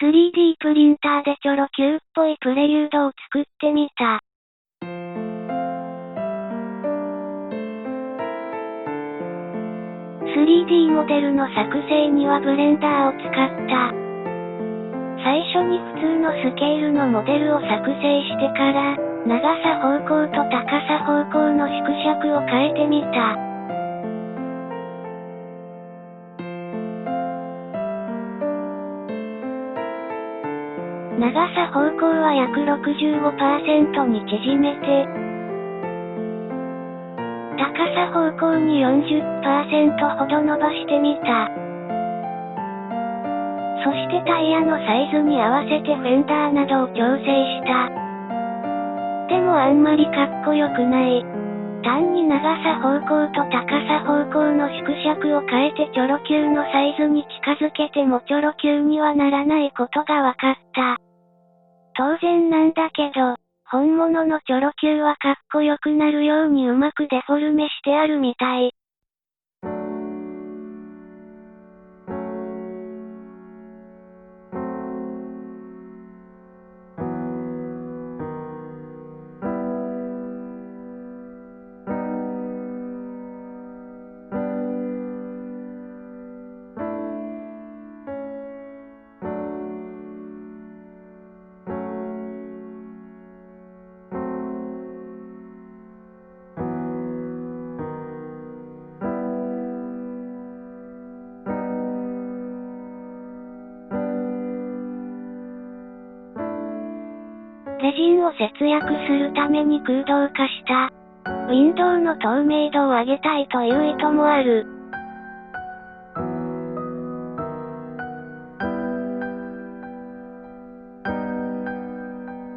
3D プリンターでチョロ Q っぽいプレリュードを作ってみた。3D モデルの作成にはブレンダーを使った。最初に普通のスケールのモデルを作成してから、長さ方向と高さ方向の縮尺を変えてみた。長さ方向は約 65% に縮めて、高さ方向に 40% ほど伸ばしてみた。そしてタイヤのサイズに合わせてフェンダーなどを調整した。でもあんまりかっこよくない。単に長さ方向と高さ方向の縮尺を変えてチョロ Q のサイズに近づけてもチョロ Q にはならないことが分かった。当然なんだけど、本物のチョロ Q はかっこよくなるようにうまくデフォルメしてあるみたい。レジンを節約するために空洞化した。ウィンドウの透明度を上げたいという意図もある。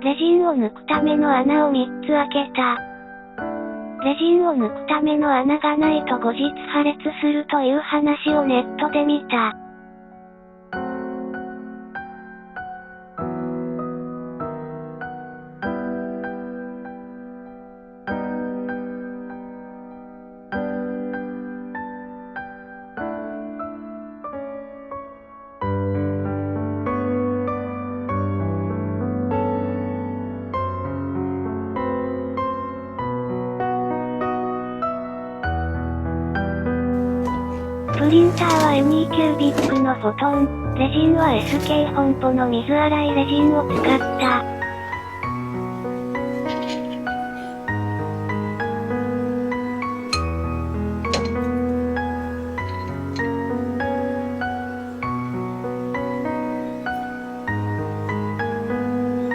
レジンを抜くための穴を3つ開けた。レジンを抜くための穴がないと後日破裂するという話をネットで見た。プリンターは NE キュービックのフォトン、レジンは SK 本舗の水洗いレジンを使った。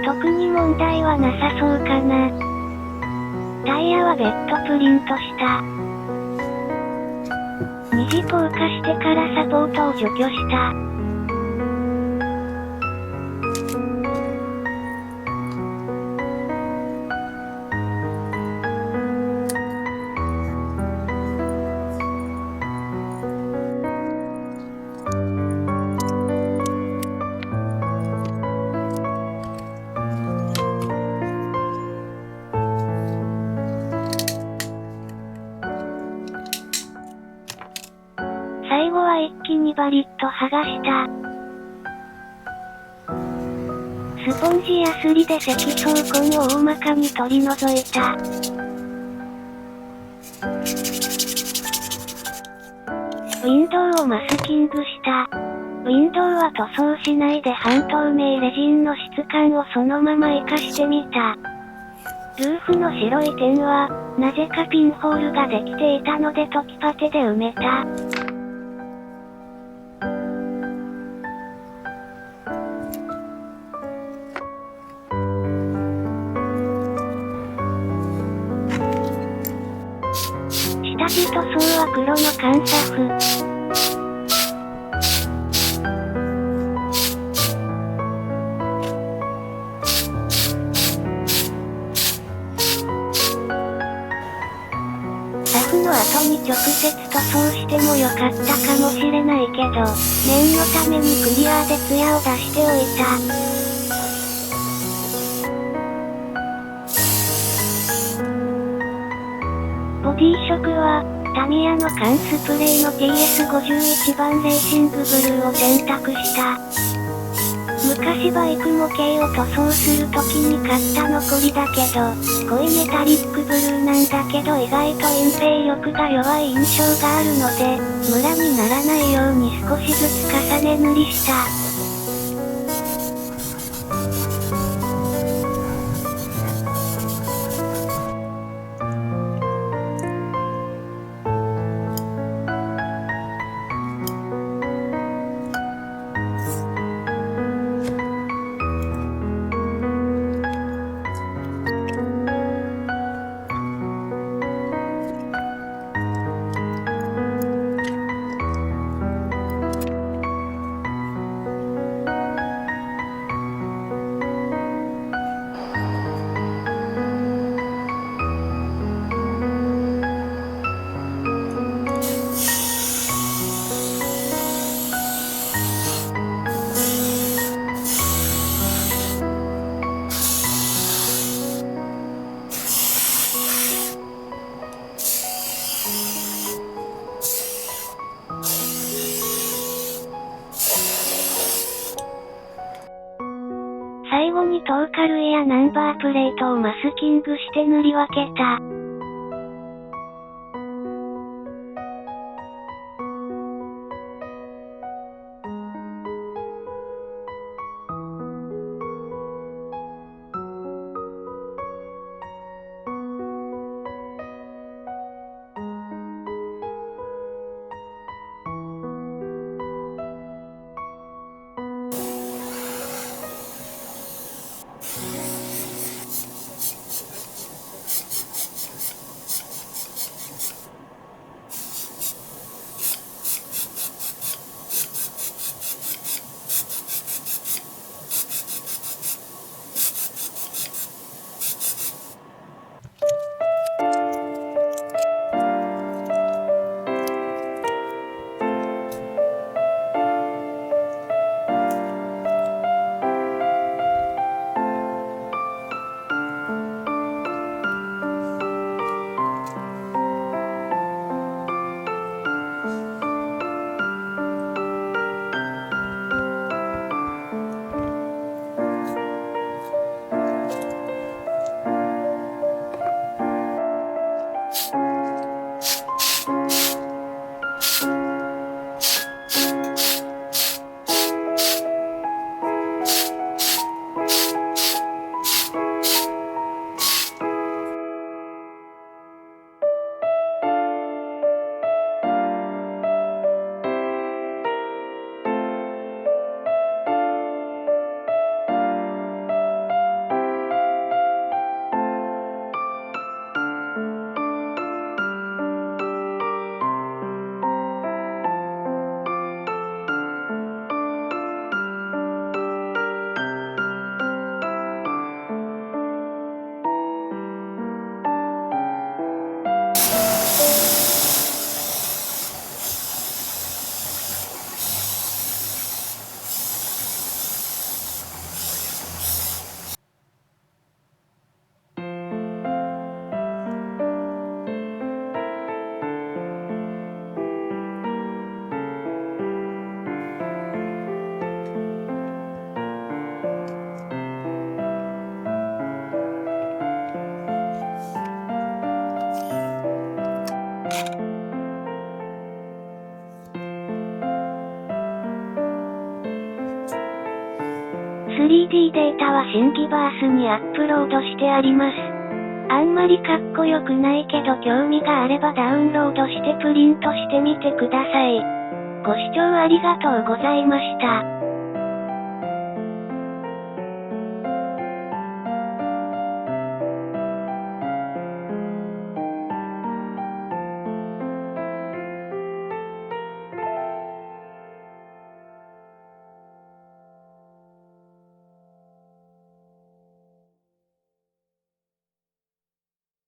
特に問題はなさそうかな。タイヤは別途プリントした。二次硬化してからサポートを除去した。最後は一気にバリッと剥がした。スポンジやすりで積層痕を大まかに取り除いた。ウィンドウをマスキングした。ウィンドウは塗装しないで半透明レジンの質感をそのまま活かしてみた。ルーフの白い点は、なぜかピンホールができていたのでトキパテで埋めた。下地塗装は黒のカンサフ。サフの後に直接塗装してもよかったかもしれないけど、念のためにクリアーでツヤを出しておいた。ボディ色は、タミヤの缶スプレーの TS51 番レーシングブルーを選択した。昔バイク模型を塗装するときに買った残りだけど、濃いメタリックブルーなんだけど意外と隠蔽力が弱い印象があるので、ムラにならないように少しずつ重ね塗りした。最後にトーカルエやナンバープレートをマスキングして塗り分けた。3D データは新ギバースにアップロードしてあります。あんまりかっこよくないけど興味があればダウンロードしてプリントしてみてください。ご視聴ありがとうございました。